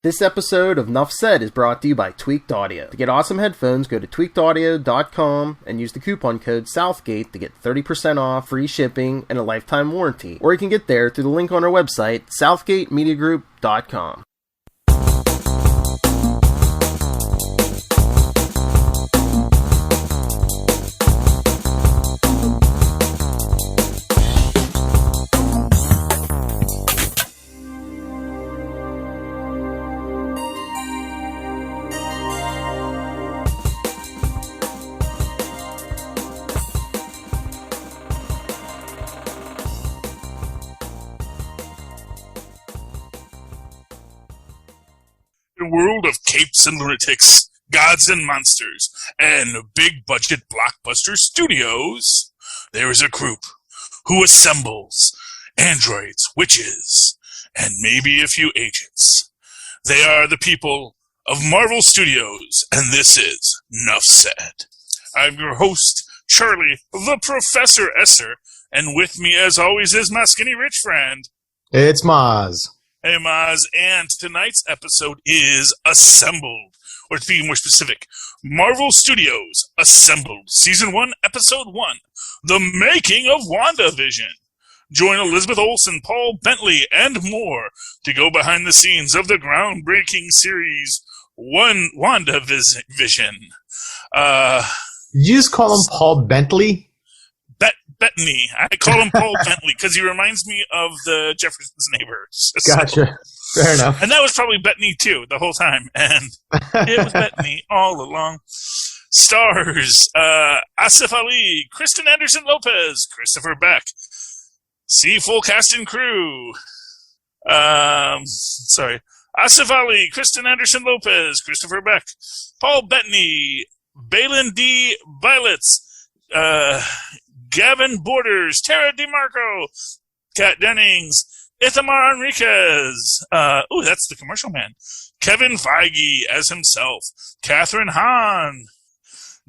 This episode of Nuff Said is brought to you by Tweaked Audio. To get awesome headphones, go to tweakedaudio.com and use the coupon code Southgate to get 30% off, free shipping, and a lifetime warranty. Or you can get there through the link on our website, southgatemediagroup.com. A world of capes and lunatics, gods and monsters, and big-budget blockbuster studios, there is a group who assembles androids, witches, and maybe a few agents. They are the people of Marvel Studios, and this is Nuff Said. I'm your host, Charlie, the Professor Esser, and with me, as always, is my skinny rich friend. It's Mozz. Hey, Mozz, and tonight's episode is Assembled, or to be more specific, Marvel Studios Assembled, Season 1, Episode 1, The Making of WandaVision. Join Elizabeth Olsen, Paul Bentley, and more to go behind the scenes of the groundbreaking series WandaVision. Did you just call him Paul Bentley? Bettany. I call him Paul Bentley because he reminds me of the Jefferson's neighbors. Gotcha. Fair enough. And that was probably Bettany, too, the whole time. And it was Bettany all along. Stars, Asif Ali, Kristen Anderson-Lopez, Christopher Beck. See full cast and crew. Asif Ali, Kristen Anderson-Lopez, Christopher Beck, Paul Bettany, Balin D. Bilets, Gavin Borders, Tara DeMarco, Kat Dennings, Ithamar Enriquez, that's the commercial man, Kevin Feige as himself, Catherine Hahn,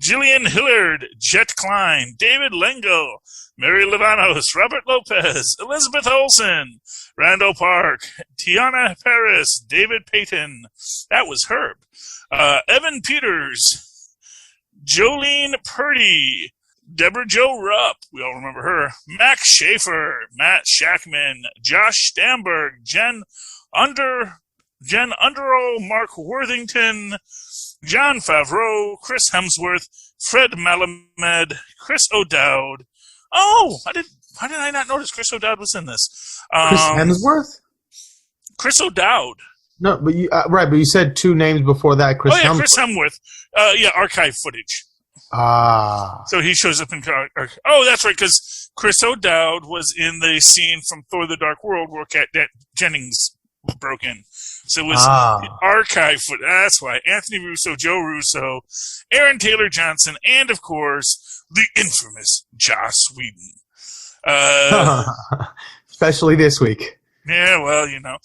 Jillian Hillard, Jet Klein, David Lengel, Mary Livanos, Robert Lopez, Elizabeth Olsen, Randall Park, Tiana Paris, David Payton, that was Herb, Evan Peters, Jolene Purdy, Deborah Jo Rupp, we all remember her, Max Schaefer, Matt Shackman, Josh Stamberg, Jen Underow, Mark Worthington, John Favreau, Chris Hemsworth, Fred Malamed, Chris O'Dowd. Oh, why did I not notice Chris O'Dowd was in this? Chris Hemsworth? Chris O'Dowd. No, but you said two names before that. Chris Hemsworth. Chris Hemsworth. Archive footage. Ah. So he shows up in... Oh, that's right, because Chris O'Dowd was in the scene from Thor: The Dark World where Kat Jennings broke in. So it was archive footage. That's why. Anthony Russo, Joe Russo, Aaron Taylor Johnson, and, of course, the infamous Joss Whedon. Especially this week. Yeah, well, you know.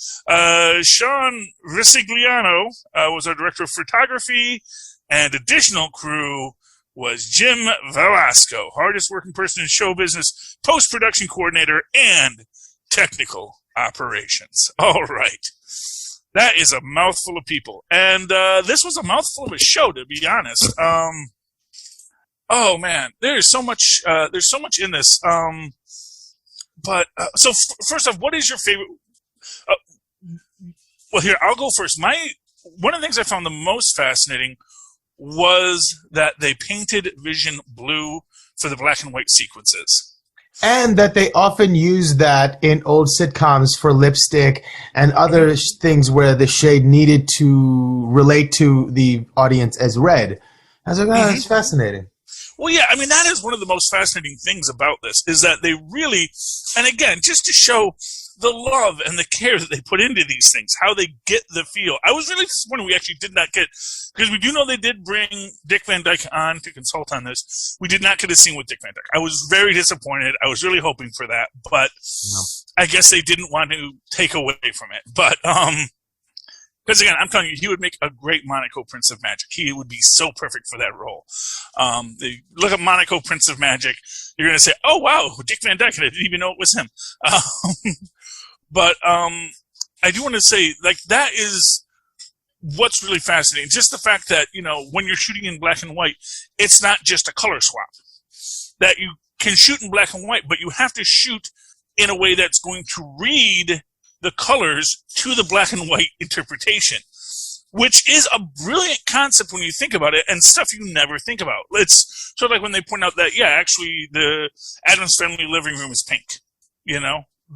Sean Risigliano was our director of photography, and additional crew was Jim Velasco, hardest working person in show business, post-production coordinator, and technical operations. All right. That is a mouthful of people. And this was a mouthful of a show, to be honest. Oh, man. There's so much in this. First off, what is your favorite... well, here, I'll go first. One of the things I found the most fascinating was that they painted Vision blue for the black and white sequences. And that they often use that in old sitcoms for lipstick and other things where the shade needed to relate to the audience as red. I was like, that's fascinating. Well, yeah, I mean, that is one of the most fascinating things about this, is that they really, and again, just to show the love and the care that they put into these things, how they get the feel. I was really disappointed we actually did not get, because we do know they did bring Dick Van Dyke on to consult on this. We did not get a scene with Dick Van Dyke. I was very disappointed. I was really hoping for that, but I guess they didn't want to take away from it. But, because again, I'm telling you, he would make a great Monaco Prince of Magic. He would be so perfect for that role. Look at Monaco Prince of Magic, you're going to say, oh wow, Dick Van Dyke, and I didn't even know it was him. But I do want to say, like, that is what's really fascinating, just the fact that, when you're shooting in black and white, it's not just a color swap. That you can shoot in black and white, but you have to shoot in a way that's going to read the colors to the black and white interpretation, which is a brilliant concept when you think about it, and stuff you never think about. It's sort of like when they point out that, actually the Addams Family living room is pink,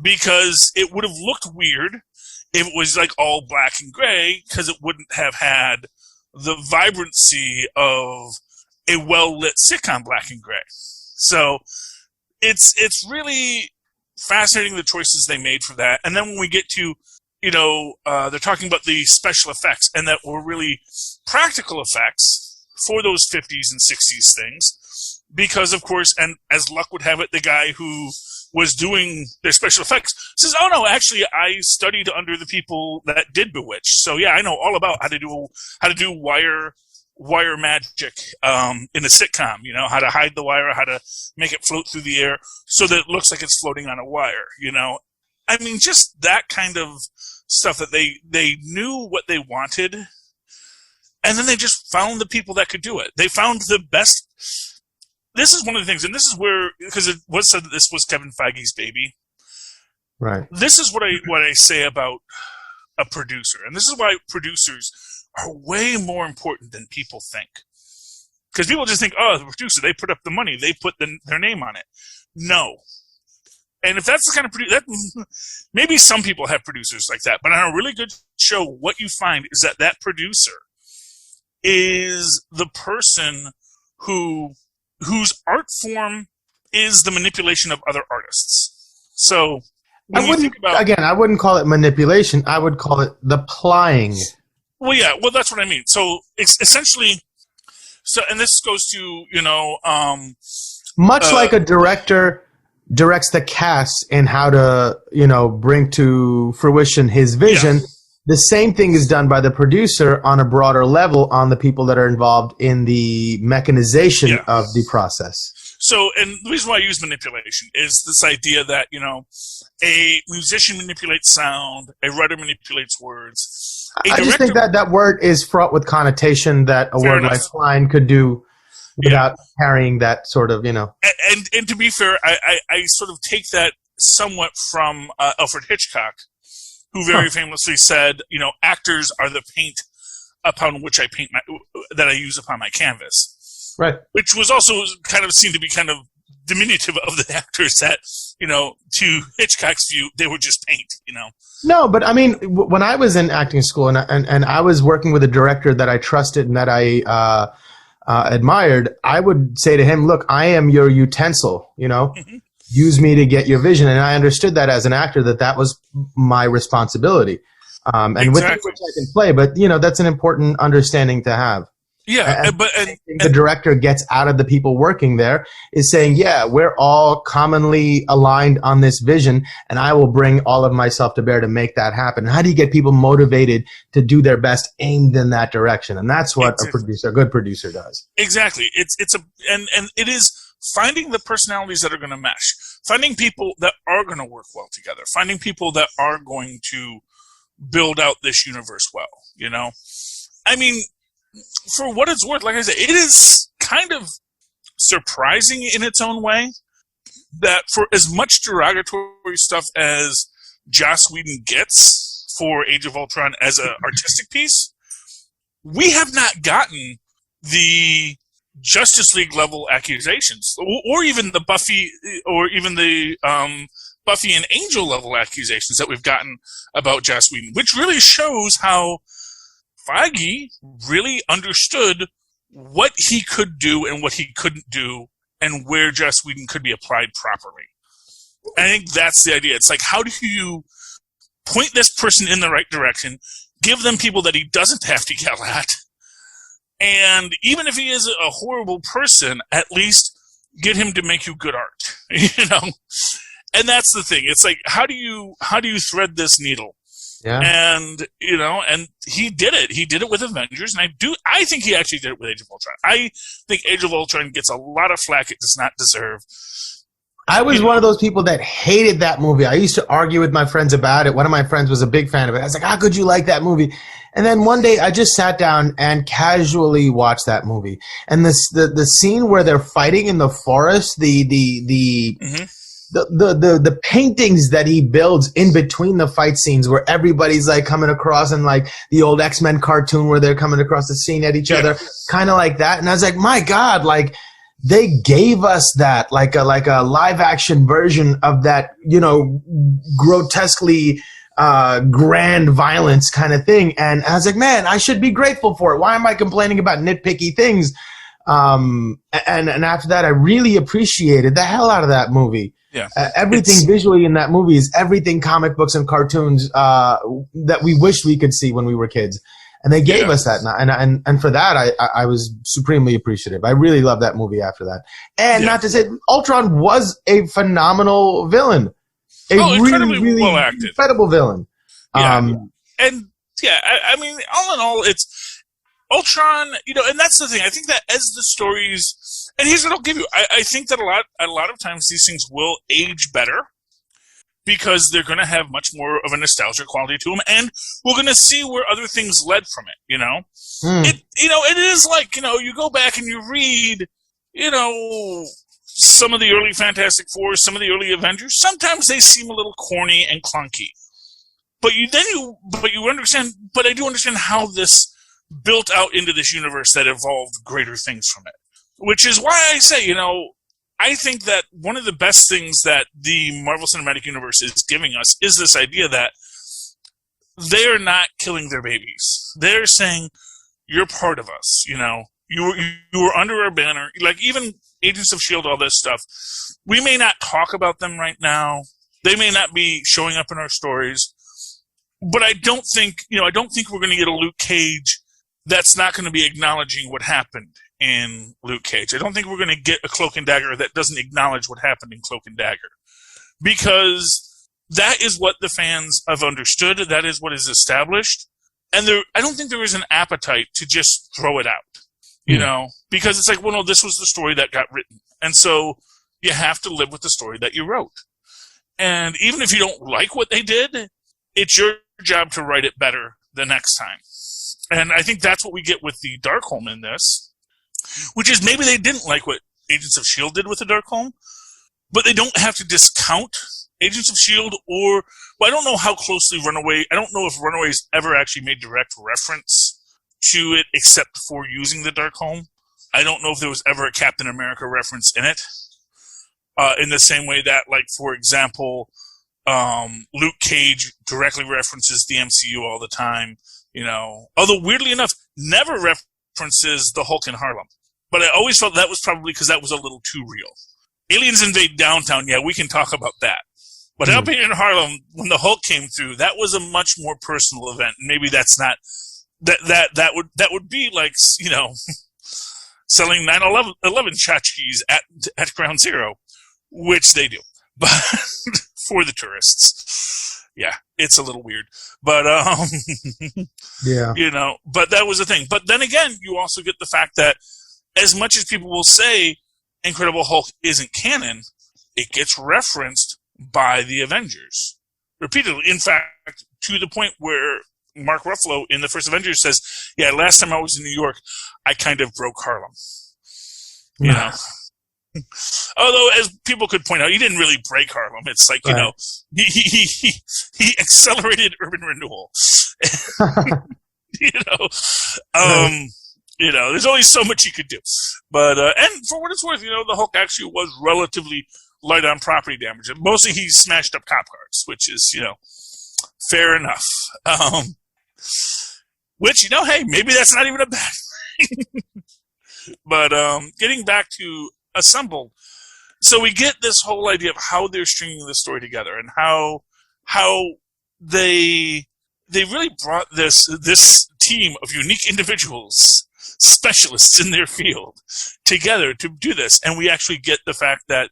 because it would have looked weird if it was like all black and gray, because it wouldn't have had the vibrancy of a well-lit sitcom black and gray. So it's really fascinating, the choices they made for that. And then when we get to, they're talking about the special effects, and that were really practical effects for those 50s and 60s things. Because, of course, and as luck would have it, the guy who was doing their special effects says, "Oh no, actually, I studied under the people that did Bewitched. So yeah, I know all about how to do wire magic in a sitcom. How to hide the wire, how to make it float through the air so that it looks like it's floating on a wire. I mean, just that kind of stuff, that they knew what they wanted, and then they just found the people that could do it. They found the best." This is one of the things, and this is where, because it was said that this was Kevin Feige's baby. Right. This is what I say about a producer, and this is why producers are way more important than people think. Because people just think, oh, the producer, they put up the money, they put their name on it. No. And if that's the kind of producer, maybe some people have producers like that, but on a really good show, what you find is that producer is the person whose art form is the manipulation of other artists. So when you think about, I wouldn't call it manipulation. I would call it the plying. Well, yeah, that's what I mean. So it's essentially, and this goes to, much like a director directs the cast in how to, bring to fruition his vision. Yeah. The same thing is done by the producer on a broader level on the people that are involved in the mechanization of the process. So, and the reason why I use manipulation is this idea that, a musician manipulates sound, a writer manipulates words. I just think that word is fraught with connotation that a word like flying could do without carrying that sort of, And to be fair, I sort of take that somewhat from Alfred Hitchcock, who very famously said, actors are the paint upon which I paint that I use upon my canvas. Right. Which was also kind of seen to be kind of diminutive of the actors that, to Hitchcock's view, they were just paint, No, but I mean, when I was in acting school and I was working with a director that I trusted and that I admired, I would say to him, look, I am your utensil, Mm-hmm. Use me to get your vision. And I understood that as an actor, that was my responsibility. And exactly. With which I can play, but that's an important understanding to have. Yeah. And the director gets out of the people working there is saying, yeah, we're all commonly aligned on this vision, and I will bring all of myself to bear to make that happen. How do you get people motivated to do their best aimed in that direction? And that's what a good producer does. Exactly. And it is finding the personalities that are going to mesh, finding people that are going to work well together, finding people that are going to build out this universe well, I mean, for what it's worth, like I said, it is kind of surprising in its own way that for as much derogatory stuff as Joss Whedon gets for Age of Ultron as an artistic piece, we have not gotten the Justice League level accusations, or even the Buffy, or even the Buffy and Angel level accusations that we've gotten about Joss Whedon, which really shows how Feige really understood what he could do and what he couldn't do, and where Joss Whedon could be applied properly. I think that's the idea. It's like, how do you point this person in the right direction, give them people that he doesn't have to yell at, and even if he is a horrible person, at least get him to make you good art, And that's the thing. It's like, how do you thread this needle? Yeah. And and he did it. He did it with Avengers, and I think he actually did it with Age of Ultron. I think Age of Ultron gets a lot of flack it does not deserve. I was one of those people that hated that movie. I used to argue with my friends about it. One of my friends was a big fan of it. I was like, how could you like that movie? And then one day I just sat down and casually watched that movie. And the scene where they're fighting in the forest, the paintings that he builds in between the fight scenes where everybody's like coming across, and like the old X-Men cartoon where they're coming across the scene at each other, kind of like that. And I was like, my God, like they gave us that, like a live action version of that, grotesquely grand violence kind of thing. And I was like, man, I should be grateful for it. Why am I complaining about nitpicky things? And after that, I really appreciated the hell out of that movie. Yeah, everything visually in that movie is everything comic books and cartoons that we wished we could see when we were kids, and they gave us that. And for that, I was supremely appreciative. I really loved that movie after that. And not to say, Ultron was a phenomenal villain, incredibly well acted, incredible villain. Yeah, I mean, all in all, it's Ultron. And that's the thing. I think that as the stories. And here's what I'll give you. I think that a lot of times these things will age better because they're going to have much more of a nostalgia quality to them, and we're going to see where other things led from it. It is like you go back and you read some of the early Fantastic Four, some of the early Avengers. Sometimes they seem a little corny and clunky, but you understand. But I do understand how this built out into this universe that evolved greater things from it. Which is why I say, I think that one of the best things that the Marvel Cinematic Universe is giving us is this idea that they're not killing their babies. They're saying, you're part of us, you were under our banner. Like, even Agents of S.H.I.E.L.D., all this stuff, we may not talk about them right now. They may not be showing up in our stories. But I don't think we're going to get a Luke Cage that's not going to be acknowledging what happened in Luke Cage. I don't think we're going to get a Cloak and Dagger that doesn't acknowledge what happened in Cloak and Dagger. Because that is what the fans have understood. That is what is established. And I don't think there is an appetite to just throw it out. Because it's like, well, no, this was the story that got written. And so you have to live with the story that you wrote. And even if you don't like what they did, it's your job to write it better the next time. And I think that's what we get with the Darkholme in this. Which is, maybe they didn't like what Agents of S.H.I.E.L.D. did with the Darkholme, but they don't have to discount Agents of S.H.I.E.L.D. I don't know how closely I don't know if Runaways ever actually made direct reference to it except for using the Darkholme. I don't know if there was ever a Captain America reference in it. In the same way that, like, for example, Luke Cage directly references the MCU all the time, Although, weirdly enough, never references the Hulk in Harlem. But I always felt that was probably because that was a little too real. Aliens invade downtown, yeah, we can talk about that. But up in Harlem, when the Hulk came through, that was a much more personal event. Maybe that's not that would be like, selling 9/11 tchotchkes at Ground Zero, which they do, but for the tourists. Yeah, it's a little weird, but yeah, but that was the thing. But then again, you also get the fact that as much as people will say Incredible Hulk isn't canon, it gets referenced by the Avengers repeatedly. In fact, to the point where Mark Ruffalo in the first Avengers says, "Yeah, last time I was in New York, I kind of broke Harlem." You know. Although, as people could point out, he didn't really break Harlem. It's like, he accelerated urban renewal. There's only so much you could do. But, and for what it's worth, the Hulk actually was relatively light on property damage. Mostly he smashed up cop cars, which is, fair enough. Which, hey, maybe that's not even a bad thing. But, getting back to Assembled. So we get this whole idea of how they're stringing the story together and how they really brought this team of unique individuals, specialists in their field, together to do this. And we actually get the fact that,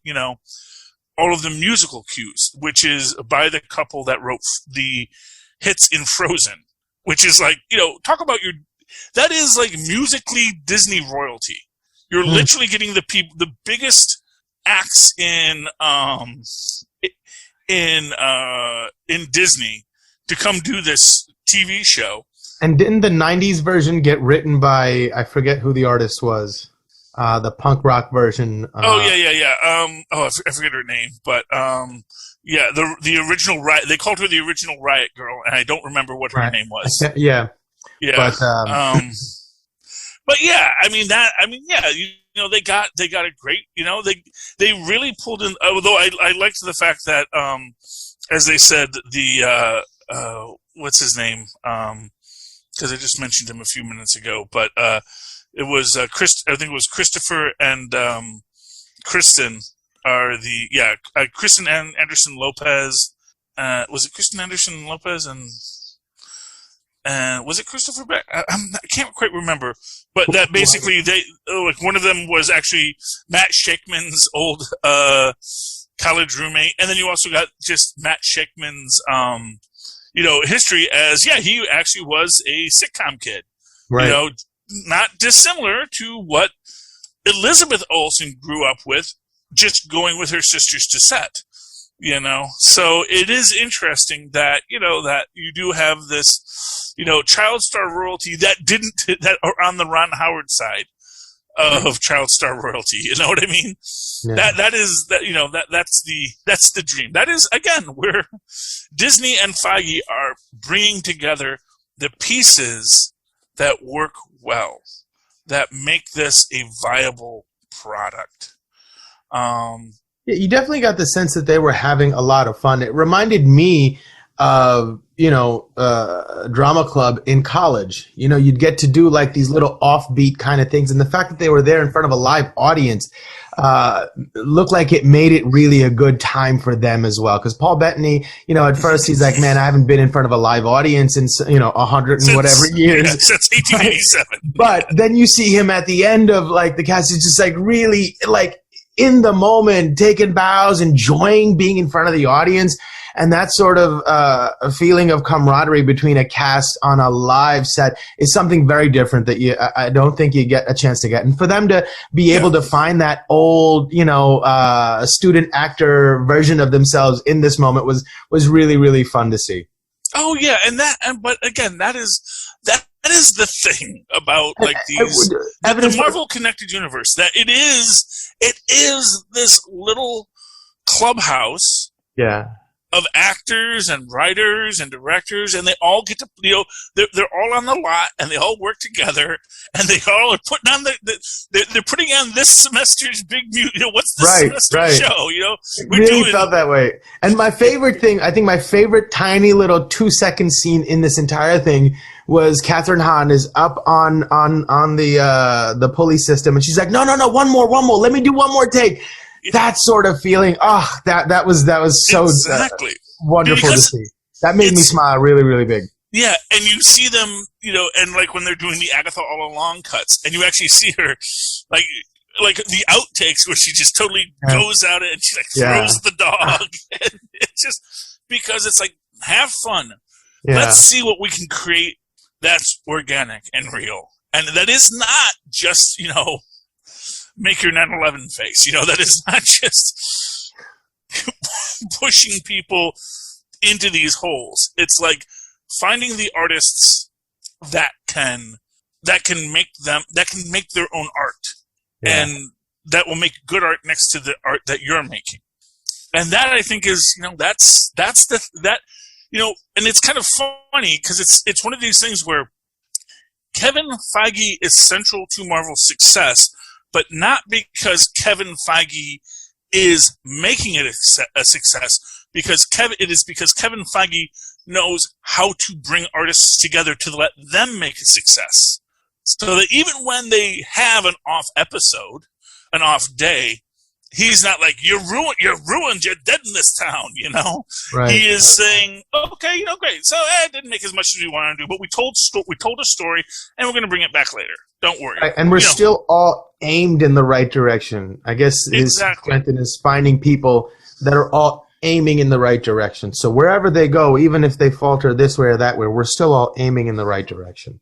all of the musical cues, which is by the couple that wrote the hits in Frozen, which is like, talk about that is like musically Disney royalty. You're literally getting the biggest acts in Disney to come do this TV show, And didn't the 90s version get written by, I forget who the artist was, the punk rock version? I forget her name, but the original Riot. They called her the original Riot Girl, and I don't remember what her name was. Yeah. But yeah, they got a great, they really pulled in. Although I liked the fact that, as they said, the what's his name? Because I just mentioned him a few minutes ago, but it was I think it was Christopher and Kristen are Kristen and Anderson Lopez. Was it Kristen Anderson Lopez and was it Christopher Beck? I can't quite remember, but that basically one of them was actually Matt Shakeman's old college roommate, and then you also got just Matt Shakeman's history as he actually was a sitcom kid, right? Not dissimilar to what Elizabeth Olsen grew up with, just going with her sisters to set. So it is interesting that that you do have this child star royalty that are on the Ron Howard side of child star royalty. You know what I mean? Yeah. That's the dream. That is, again, where Disney and Feige are bringing together the pieces that work well, that make this a viable product. You definitely got the sense that they were having a lot of fun. It reminded me of, drama club in college. You'd get to do like these little offbeat kind of things. And the fact that they were there in front of a live audience looked like it made it really a good time for them as well. Because Paul Bettany, at first he's like, man, I haven't been in front of a live audience in, 100 and whatever years. Yeah, since 1887. But then you see him at the end of like the cast, he's just like really like in the moment, taking bows, enjoying being in front of the audience. And that sort of a feeling of camaraderie between a cast on a live set is something very different that I don't think you get a chance to get. And for them to be able to find that old, student actor version of themselves in this moment was really, really fun to see. Oh yeah, but again, that is the thing about like these the Marvel connected universe, that it is this little clubhouse. Yeah. Of actors and writers and directors, and they all get to, they're all on the lot, and they all work together, and they all are putting on they're putting on this semester's big, what's this semester's show, It really felt that way. And my favorite thing, I think my favorite tiny little 2-second scene in this entire thing was Catherine Hahn is up on the pulley system, and she's like, no, one more, let me do one more take. That sort of feeling, that was so exactly wonderful to see. That made me smile really, really big. Yeah, and you see them, and like when they're doing the Agatha All Along cuts, and you actually see her, like the outtakes where she just totally goes out and she like throws the dog. And it's just because it's like, have fun. Yeah. Let's see what we can create that's organic and real, and that is not just make your 9/11 face. That is not just pushing people into these holes. It's like finding the artists that can make their own art, and that will make good art next to the art that you're making. And that, I think, is and it's kind of funny because it's one of these things where Kevin Feige is central to Marvel's success, but not because Kevin Feige is making it a success, because Kevin Feige knows how to bring artists together to let them make a success. So that even when they have an off episode, an off day, he's not like, you're ruined, you're dead in this town, Right. He is saying, okay, great. So it didn't make as much as we wanted to do, but we told a story, and we're going to bring it back later. Don't worry. Right, and we're still all aimed in the right direction. I guess his strength is finding people that are all aiming in the right direction. So wherever they go, even if they falter this way or that way, we're still all aiming in the right direction.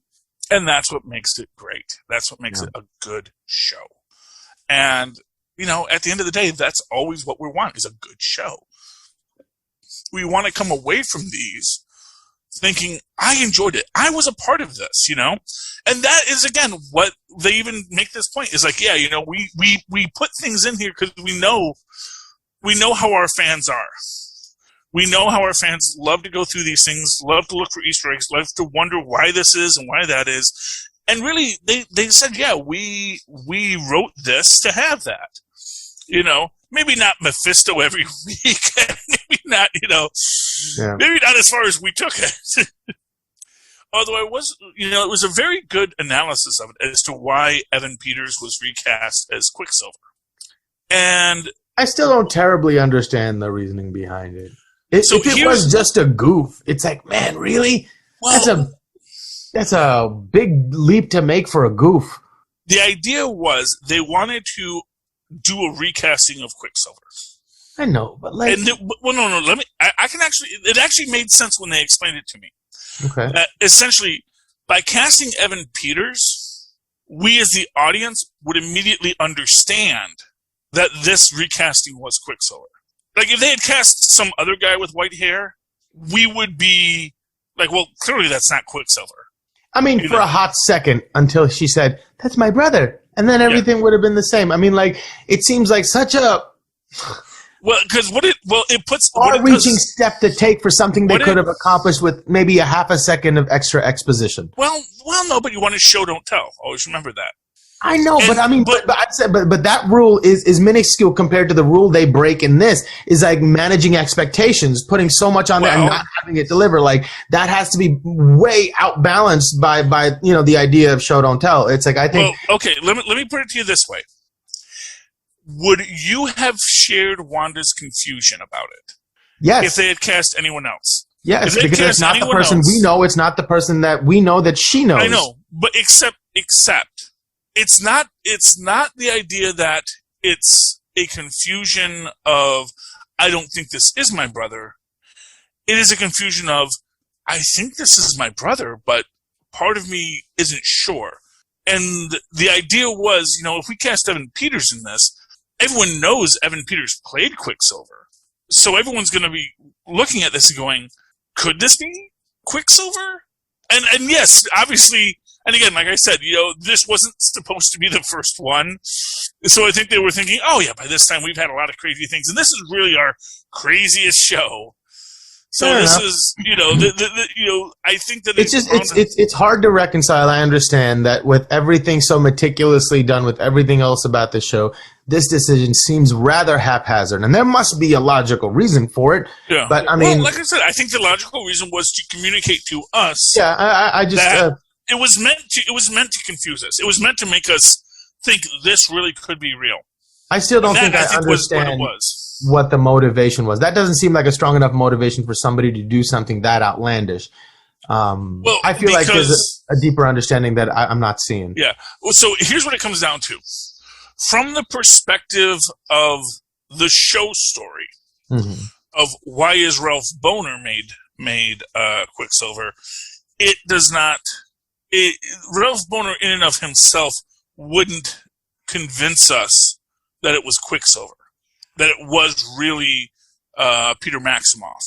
And that's what makes it great. That's what makes it a good show. And at the end of the day, that's always what we want, is a good show. We want to come away from these thinking, I enjoyed it. I was a part of this, you know? And that is, again, what they even make this point is like, yeah, you know, we put things in here because we know how our fans are. We know how our fans love to go through these things, love to look for Easter eggs, love to wonder why this is and why that is. And really, they said, yeah, we wrote this to have that. You know, maybe not Mephisto every week, maybe not, you know, maybe not as far as we took it. Although it was a very good analysis of it as to why Evan Peters was recast as Quicksilver. And I still don't terribly understand the reasoning behind it. If it was just a goof, it's like, man, really? Well, that's a big leap to make for a goof. The idea was they wanted to do a recasting of Quicksilver. I know, but like... no. It actually made sense when they explained it to me. Okay. Essentially, by casting Evan Peters, we as the audience would immediately understand that this recasting was Quicksilver. Like, if they had cast some other guy with white hair, we would be like, well, clearly that's not Quicksilver. I mean, a hot second, until she said, that's my brother. And then everything would have been the same. I mean, like, it seems like such a... Well, because it puts... far-reaching step to take for something they could have accomplished with maybe a half a second of extra exposition. Well, no, but you want to show, don't tell. Always remember that. I know, but I mean, but that rule is minuscule compared to the rule they break in this. Is like managing expectations, putting so much on there and not having it deliver. Like that has to be way outbalanced by the idea of show don't tell. It's like I think. Well, okay, let me put it to you this way: would you have shared Wanda's confusion about it? Yes. If they had cast anyone else. Yes, because it's not the person we know. It's not the person that we know that she knows. I know, but except. It's not the idea that it's a confusion of, I don't think this is my brother. It is a confusion of, I think this is my brother, but part of me isn't sure. And the idea was, if we cast Evan Peters in this, everyone knows Evan Peters played Quicksilver. So everyone's going to be looking at this and going, could this be Quicksilver? And yes, obviously... And again, like I said, this wasn't supposed to be the first one. So I think they were thinking, oh yeah, by this time we've had a lot of crazy things. And this is really our craziest show. So Fair this enough. is, I think that it's hard to reconcile. I understand that with everything so meticulously done with everything else about the show, this decision seems rather haphazard. And there must be a logical reason for it. Yeah. But I mean, like I said, I think the logical reason was to communicate to us. Yeah, I just... It was meant to confuse us. It was meant to make us think this really could be real. I still don't think I understand what the motivation was. That doesn't seem like a strong enough motivation for somebody to do something that outlandish. I feel like there's a deeper understanding that I'm not seeing. Yeah. Well, so here's what it comes down to. From the perspective of the show story of why is Ralph Bohner made Quicksilver, it does not... Ralph Bohner in and of himself wouldn't convince us that it was Quicksilver, that it was really Peter Maximoff.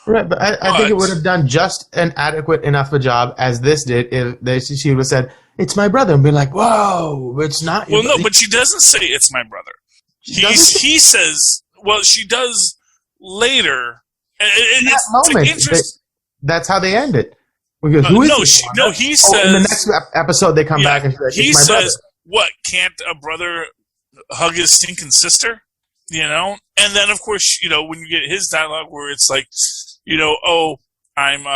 Right, but I think it would have done just an adequate enough a job as this did if she would have said, it's my brother, and been like, whoa, it's not your brother. No, but she doesn't say it's my brother. He says, well, she does later. In that moment, that's how they end it. Because he says... in the next episode, they come back and say, it's my brother. What, can't a brother hug his stinking sister? And then, of course, when you get his dialogue where it's like, I'm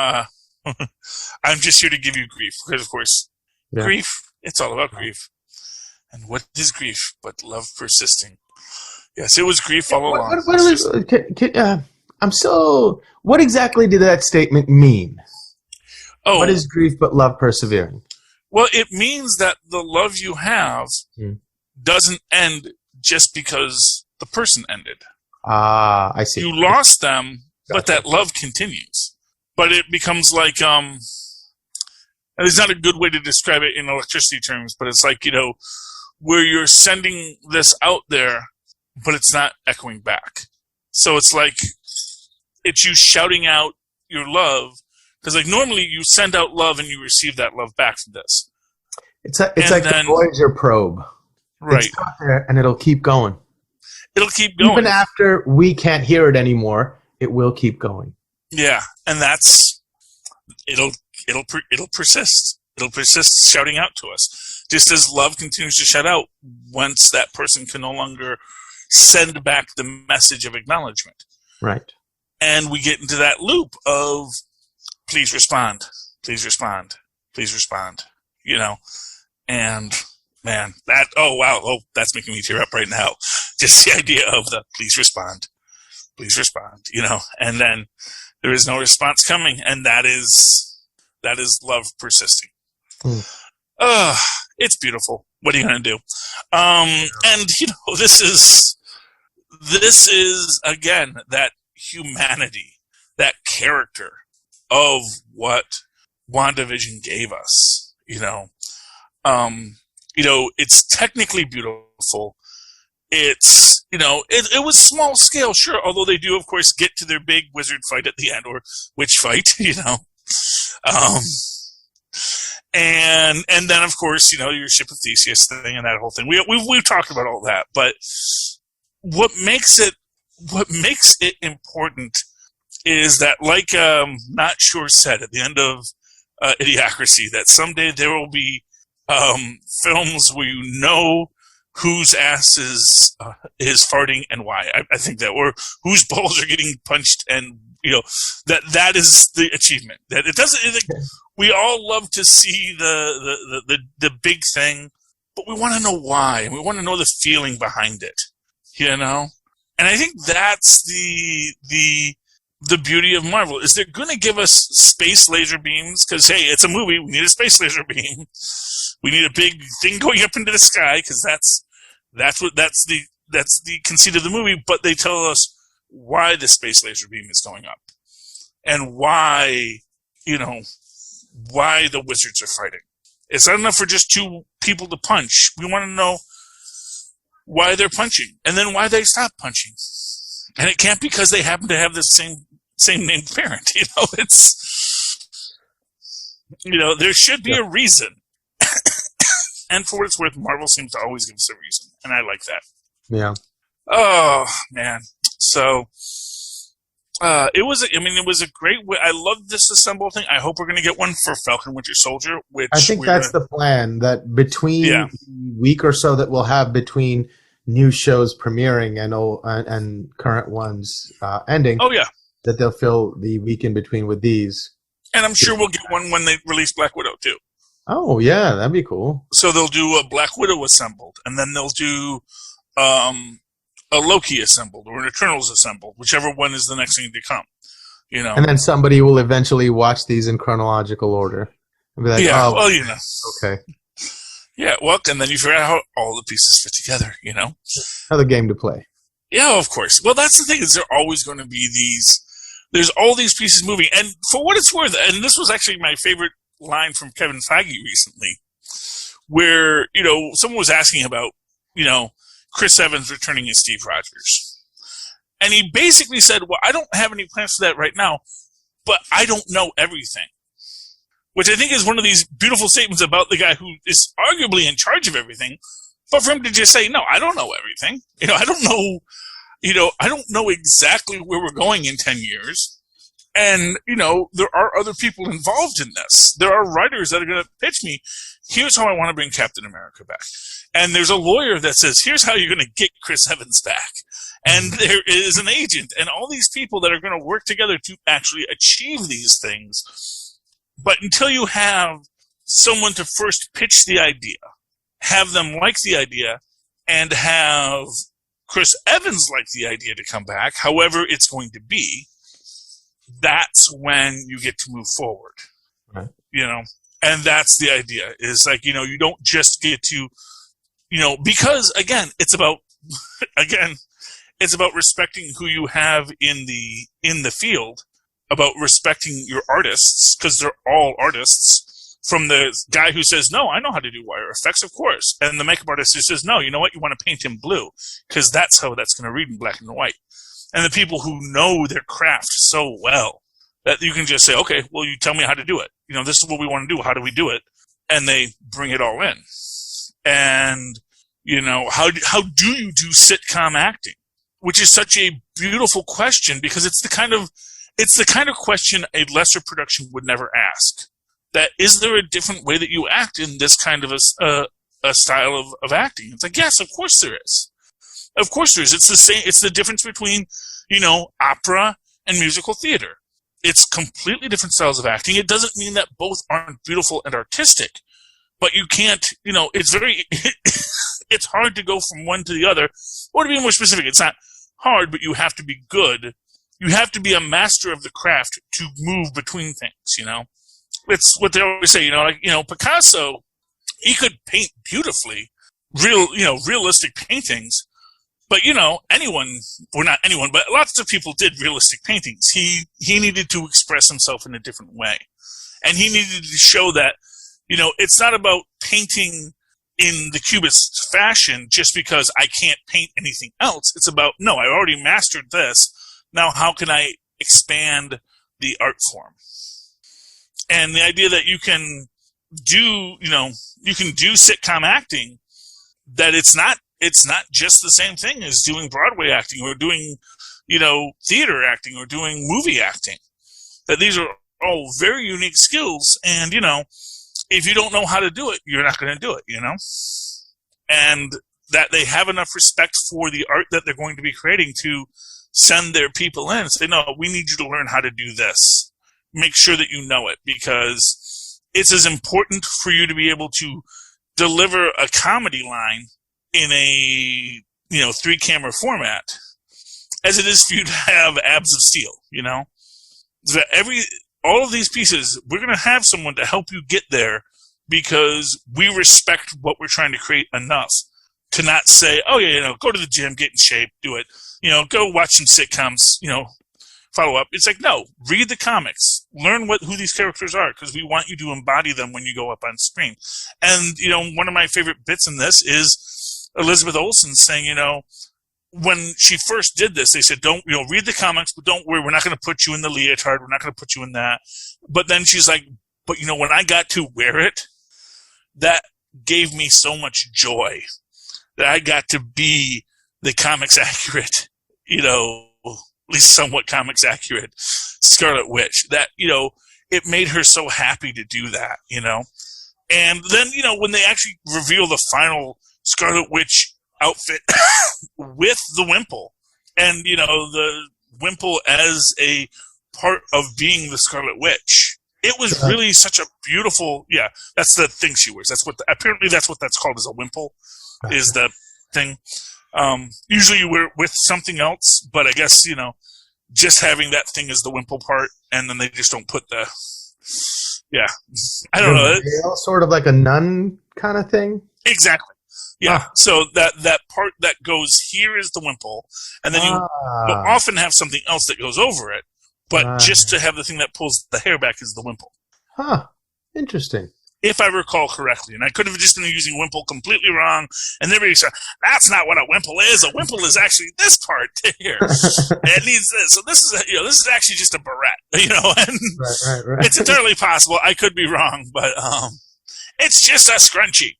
I'm just here to give you grief. Because, of course, grief, it's all about grief. And what is grief but love persisting? Yes, it was grief all along. What exactly did that statement mean? Oh, what is grief but love persevering? Well, it means that the love you have doesn't end just because the person ended. Ah, I see. You lost them, but that love continues. But it becomes like, and it's not a good way to describe it in electricity terms, but it's like, where you're sending this out there, but it's not echoing back. So it's like, it's you shouting out your love, Because like normally you send out love and you receive that love back from this. It's like the Voyager probe. Right. It's out there and it'll keep going. It'll keep going. Even after we can't hear it anymore, it will keep going. Yeah, and it'll persist. It'll persist shouting out to us. Just as love continues to shout out once that person can no longer send back the message of acknowledgement. Right. And we get into that loop of please respond, please respond, please respond. And man, that's making me tear up right now. Just the idea of the please respond, and then there is no response coming, and that is love persisting. It's beautiful. What are you going to do? And this is again that humanity, that character of what WandaVision gave us. It's technically beautiful. It's, it was small scale, sure, although they do, of course, get to their big wizard fight at the end, or witch fight, and then, of course, your Ship of Theseus thing and that whole thing. We've talked about all that, but what makes it important is that, like Not Sure said at the end of Idiocracy, that someday there will be films where whose ass is farting and why. I think that, or whose balls are getting punched, and that is the achievement. That it doesn't. We all love to see the big thing, but we want to know why, and we want to know the feeling behind it. And I think that's the beauty of Marvel, is they're going to give us space laser beams because, hey, it's a movie. We need a space laser beam. We need a big thing going up into the sky because that's the conceit of the movie. But they tell us why the space laser beam is going up and why the wizards are fighting. It's not enough for just two people to punch. We want to know why they're punching and then why they stop punching. And it can't be because they happen to have the same named parent. There should be a reason. And for what it's worth, Marvel seems to always give us a reason, and I like that. Yeah. Oh man. So it was a great. I love this assemble thing. I hope we're going to get one for Falcon Winter Soldier. Which I think that's the plan. That between the week or so that we'll have between new shows premiering and current ones ending. Oh yeah. That they'll fill the week in between with these. And I'm sure we'll get one when they release Black Widow too. Oh yeah, that'd be cool. So they'll do a Black Widow assembled, and then they'll do a Loki assembled or an Eternals assembled, whichever one is the next thing to come. And then somebody will eventually watch these in chronological order and be like, okay. Yeah, well, and then you figure out how all the pieces fit together, Another game to play. Yeah, of course. Well, that's the thing, is there always going to be there's all these pieces moving. And for what it's worth, and this was actually my favorite line from Kevin Feige recently, where, someone was asking about, Chris Evans returning as Steve Rogers. And he basically said, well, I don't have any plans for that right now, but I don't know everything. Which I think is one of these beautiful statements about the guy who is arguably in charge of everything. But for him to just say, no, I don't know everything. I don't know exactly where we're going in 10 years. And, there are other people involved in this. There are writers that are going to pitch me, here's how I want to bring Captain America back. And there's a lawyer that says, here's how you're going to get Chris Evans back. And there is an agent and all these people that are going to work together to actually achieve these things. But until you have someone to first pitch the idea, have them like the idea, and have Chris Evans like the idea to come back, however it's going to be, that's when you get to move forward. Right. And that's the idea, is like, you don't just get to, because again, it's about respecting who you have in the field, about respecting your artists, because they're all artists, from the guy who says, no, I know how to do wire effects, of course. And the makeup artist who says, no, you know what? You want to paint him blue, because that's how that's going to read in black and white. And the people who know their craft so well, that you can just say, okay, well, you tell me how to do it. This is what we want to do. How do we do it? And they bring it all in. And, how do you do sitcom acting? Which is such a beautiful question, because it's the kind of question a lesser production would never ask. That is there a different way that you act in this kind of a style of acting? It's like, yes, of course there is. Of course there is. It's the same. It's the difference between, opera and musical theater. It's completely different styles of acting. It doesn't mean that both aren't beautiful and artistic, but you can't, it's very, it's hard to go from one to the other. Or to be more specific, it's not hard, but you have to be good. You have to be a master of the craft to move between things, It's what they always say, Picasso, he could paint beautifully, realistic paintings. But, anyone, or not anyone, but lots of people did realistic paintings. He needed to express himself in a different way. And he needed to show that, it's not about painting in the Cubist fashion just because I can't paint anything else. It's about, no, I already mastered this. Now how can I expand the art form? And the idea that you can do, you can do sitcom acting, that it's not just the same thing as doing Broadway acting or doing, theater acting or doing movie acting. That these are all very unique skills. And, if you don't know how to do it, you're not going to do it, And that they have enough respect for the art that they're going to be creating to send their people in and say, no, we need you to learn how to do this. Make sure that you know it, because it's as important for you to be able to deliver a comedy line in a, 3-camera format as it is for you to have abs of steel, So all of these pieces, we're going to have someone to help you get there because we respect what we're trying to create enough to not say, oh yeah, go to the gym, get in shape, do it, go watch some sitcoms, follow up. It's like, no, read the comics, learn who these characters are, because we want you to embody them when you go up on screen. And, one of my favorite bits in this is Elizabeth Olsen saying, when she first did this, they said, don't, read the comics, but don't worry, we're not going to put you in the leotard, we're not going to put you in that. But then she's like, but when I got to wear it, that gave me so much joy that I got to be the comics accurate, at least somewhat comics accurate Scarlet Witch. That, it made her so happy to do that, And then, when they actually reveal the final Scarlet Witch outfit with the Wimple, and, the Wimple as a part of being the Scarlet Witch, it was really such a beautiful, that's the thing she wears. Apparently that's what that's called, is a Wimple, is the thing. Usually you wear it with something else, but I guess, just having that thing as the Wimple part, and then they just don't put the, I don't know. Veil, sort of like a nun kind of thing? Exactly. Yeah. So that part that goes here is the Wimple, and then you will often have something else that goes over it, but just to have the thing that pulls the hair back is the Wimple. Huh. Interesting. If I recall correctly. And I could have just been using Wimple completely wrong, and everybody said, that's not what a Wimple is. A Wimple is actually this part here. It needs this. So this is actually just a barrette, and right. It's entirely possible. I could be wrong, but it's just a scrunchie.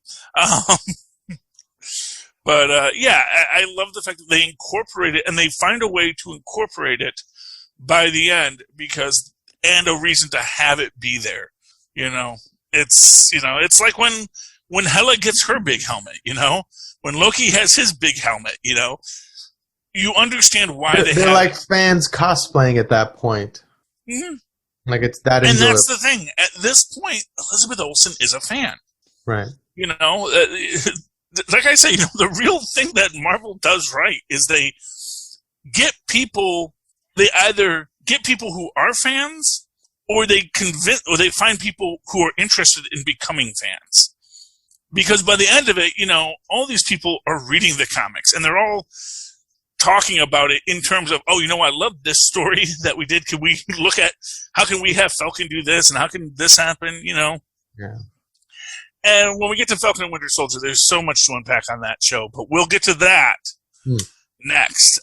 But I love the fact that they incorporate it, and they find a way to incorporate it by the end, and a reason to have it be there. It's like when Hela gets her big helmet, when Loki has his big helmet, you understand why they're like fans cosplaying at that point. Mm-hmm. Like it's that enjoyable. And that's the thing. At this point, Elizabeth Olsen is a fan. Right. Like I say, the real thing that Marvel does right is they either get people who are fans, or they find people who are interested in becoming fans. Because by the end of it, all these people are reading the comics, and they're all talking about it in terms of, I love this story that we did. Can we look at how can we have Falcon do this, and how can this happen, Yeah. And when we get to Falcon and Winter Soldier, there's so much to unpack on that show, but we'll get to that next.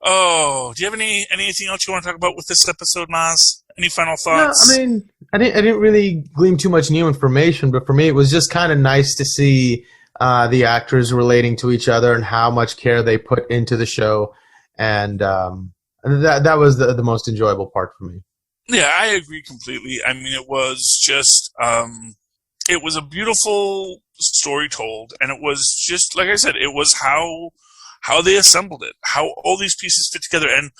Oh, do you have anything else you want to talk about with this episode, Mozz? Any final No, thoughts? I mean, I didn't really glean too much new information, but for me, it was just kind of nice to see the actors relating to each other and how much care they put into the show, and that was the most enjoyable part for me. Yeah, I agree completely. I mean, it was just, it was a beautiful story told, and it was just, like I said, it was how they assembled it, how all these pieces fit together. And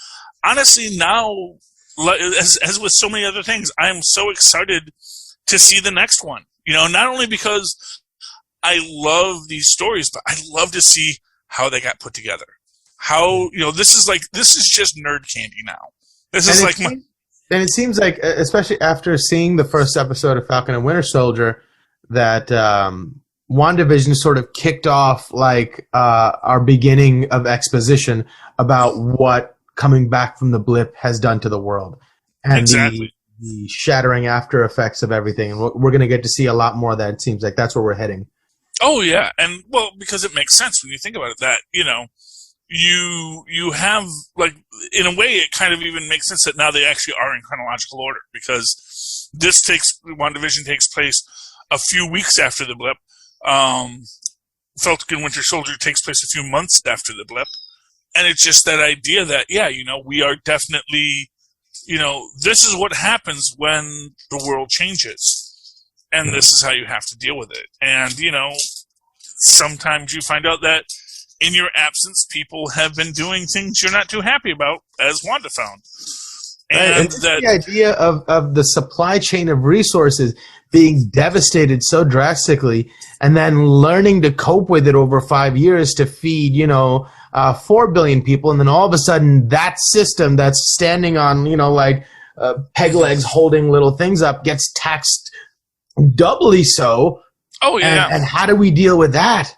honestly, now, as with so many other things, I am so excited to see the next one. You know, not only because I love these stories, but I love to see how they got put together. How, you know, this is just nerd candy now. This is like and it seems like, especially after seeing the first episode of Falcon and Winter Soldier, that WandaVision sort of kicked off like our beginning of exposition about what coming back from the blip has done to the world, and exactly. the shattering after effects of everything. And we're going to get to see a lot more of that. It seems like that's where we're heading. Oh yeah, and well, because it makes sense when you think about it. That, you know, you have, like, in a way, it kind of even makes sense that now they actually are in chronological order, because WandaVision takes place a few weeks after the blip. Falcon Winter Soldier takes place a few months after the blip. And it's just that idea that, yeah, you know, we are definitely, you know, this is what happens when the world changes. And this is how you have to deal with it. And, you know, sometimes you find out that in your absence, people have been doing things you're not too happy about, as Wanda found. And that the idea of the supply chain of resources being devastated so drastically, and then learning to cope with it over 5 years to feed, 4 billion people, and then all of a sudden that system that's standing on, peg legs holding little things up gets taxed doubly so. Oh, yeah. And how do we deal with that?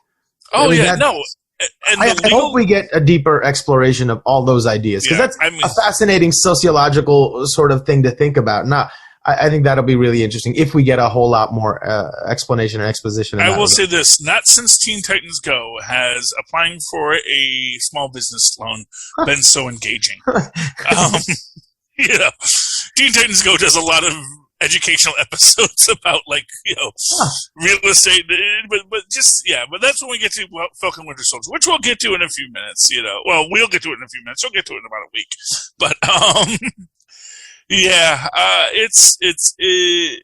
Oh, yeah, no. And I hope we get a deeper exploration of all those ideas, because that's a fascinating sociological sort of thing to think about. Now, I think that'll be really interesting if we get a whole lot more explanation and exposition. I will say this: not since Teen Titans Go has applying for a small business loan been so engaging. Teen Titans Go does a lot of educational episodes about, real estate, but that's when we get to Falcon Winter Soldier, which we'll get to in a few minutes. We'll get to it in a few minutes. We'll get to it in about a week, but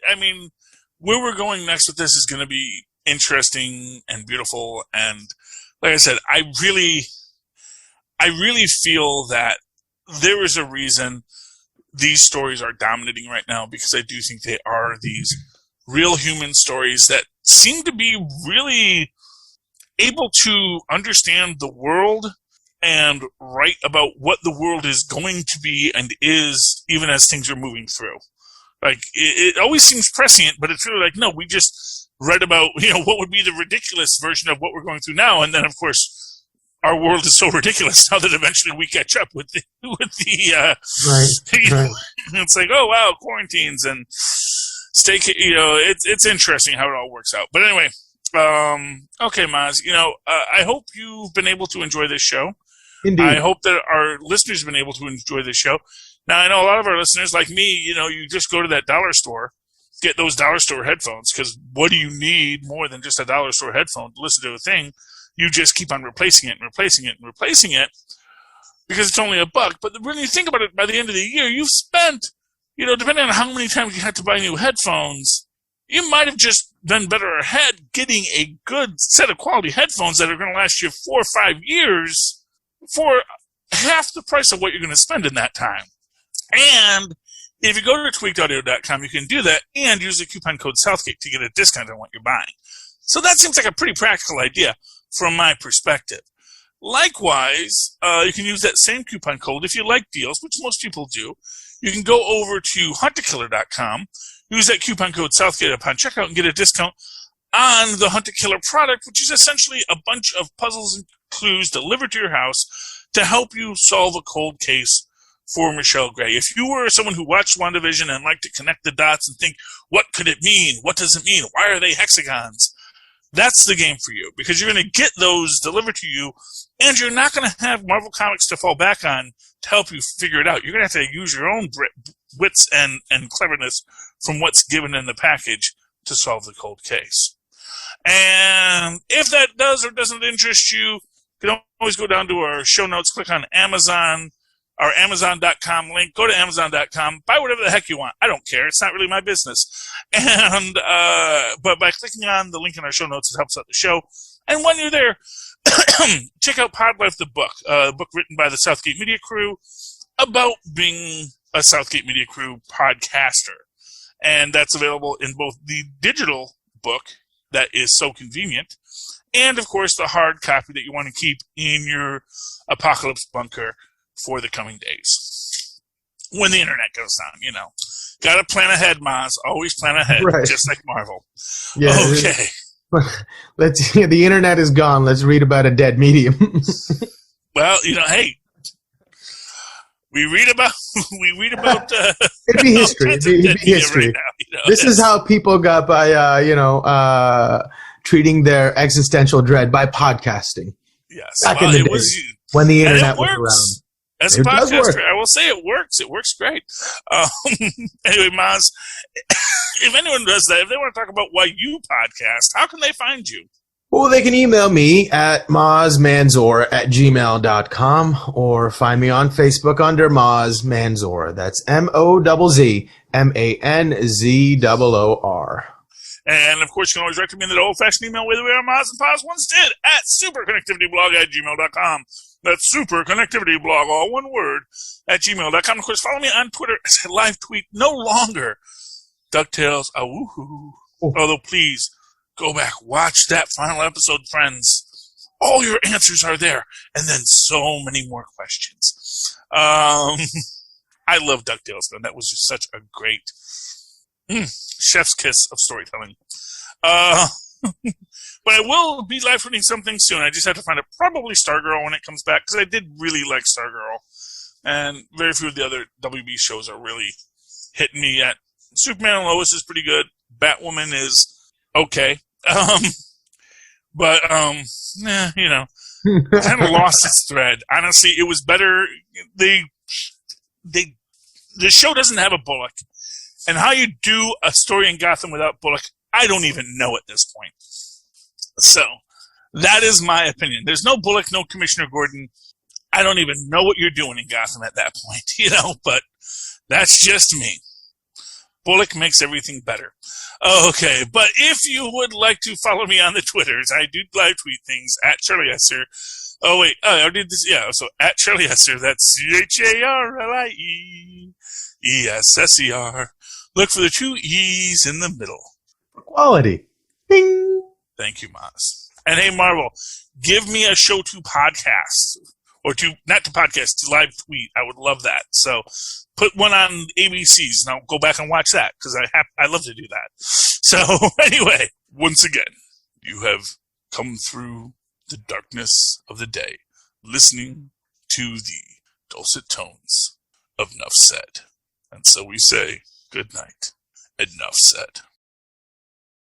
I mean, where we're going next with this is going to be interesting and beautiful, and like I said, I really feel that there is a reason these stories are dominating right now, because I do think they are these real human stories that seem to be really able to understand the world and write about what the world is going to be and is, even as things are moving through. Like, it always seems prescient, but it's really like, no, we just read about, what would be the ridiculous version of what we're going through now, and then, of course, our world is so ridiculous now that eventually we catch up with the right. It's like, oh wow, quarantines and it's interesting how it all works out. But anyway, okay, Mozz, I hope you've been able to enjoy this show. Indeed. I hope that our listeners have been able to enjoy this show. Now, I know a lot of our listeners, like me, you just go to that dollar store, get those dollar store headphones, because what do you need more than just a dollar store headphone to listen to a thing? You just keep on replacing it and replacing it and replacing it, because it's only $1. But when you think about it, by the end of the year, you've spent, depending on how many times you had to buy new headphones, you might have just been better ahead getting a good set of quality headphones that are going to last you 4 or 5 years for half the price of what you're going to spend in that time. And if you go to tweakedaudio.com, you can do that and use the coupon code Southgate to get a discount on what you're buying. So that seems like a pretty practical idea from my perspective. Likewise, you can use that same coupon code if you like deals, which most people do. You can go over to huntakiller.com, use that coupon code Southgate upon checkout, and get a discount on the Hunt a Killer product, which is essentially a bunch of puzzles and clues delivered to your house to help you solve a cold case for Michelle Gray. If you were someone who watched WandaVision and liked to connect the dots and think, what could it mean? What does it mean? Why are they hexagons? That's the game for you, because you're going to get those delivered to you And you're not going to have Marvel Comics to fall back on to help you figure it out. You're going to have to use your own wits and cleverness from what's given in the package to solve the cold case. And if that does or doesn't interest you, you can always go down to our show notes, click on Amazon, our Amazon.com link. Go to Amazon.com, buy whatever the heck you want. I don't care. It's not really my business. And but by clicking on the link in our show notes, it helps out the show. And when you're there, check out Pod Life, the book, a book written by the Southgate Media Crew about being a Southgate Media Crew podcaster. And that's available in both the digital book that is so convenient and, of course, the hard copy that you want to keep in your apocalypse bunker for the coming days. When the internet goes down, you know. Got to plan ahead, Mozz. Always plan ahead, right. Just like Marvel. Yeah, okay. The internet is gone. Let's read about a dead medium. Well, you know, hey, we read about it'd be history. It'd be history. Right now, you know? This is how people got by, treating their existential dread by podcasting. Yes, back in the days when the internet was around. As a podcaster, I will say it works. It works great. Anyway, Mozz, if anyone does that, if they want to talk about why you podcast, how can they find you? Well, they can email me at mozzmanzor@gmail.com or find me on Facebook under Mozz Manzor. That's MozzManzor. And, of course, you can always write to me in the old-fashioned email way the way our Mozz and Poz once did at superconnectivityblog@gmail.com. That's superconnectivityblog, all one word, at gmail.com. Of course, follow me on Twitter as I live tweet no longer DuckTales, woohoo. Although, please, go back, watch that final episode, friends. All your answers are there. And then so many more questions. I love DuckTales, man. That was just such a great chef's kiss of storytelling. But I will be live tweeting something soon. I just have to find it. Probably Stargirl when it comes back, because I did really like Stargirl. And very few of the other WB shows are really hitting me yet. Superman and Lois is pretty good. Batwoman is okay. But you know, kind of lost its thread. Honestly, it was better. The show doesn't have a Bullock. And how you do a story in Gotham without Bullock, I don't even know at this point. So, that is my opinion. There's no Bullock, no Commissioner Gordon. I don't even know what you're doing in Gotham at that point, you know, but that's just me. Bullock makes everything better. Okay, but if you would like to follow me on the Twitters, I do live tweet things at Charlie Esser. Oh, wait, I did this, yeah, so at Charlie Esser, that's CharlieEsser. Look for the two E's in the middle. Quality. Bing. Thank you, Mozz. And hey, Marvel, give me a show to podcast. Or not to podcast, to live tweet. I would love that. So put one on ABCs, and I'll go back and watch that, because I love to do that. So anyway, once again, you have come through the darkness of the day, listening to the dulcet tones of Nuff Said. And so we say, good night, and Nuff Said.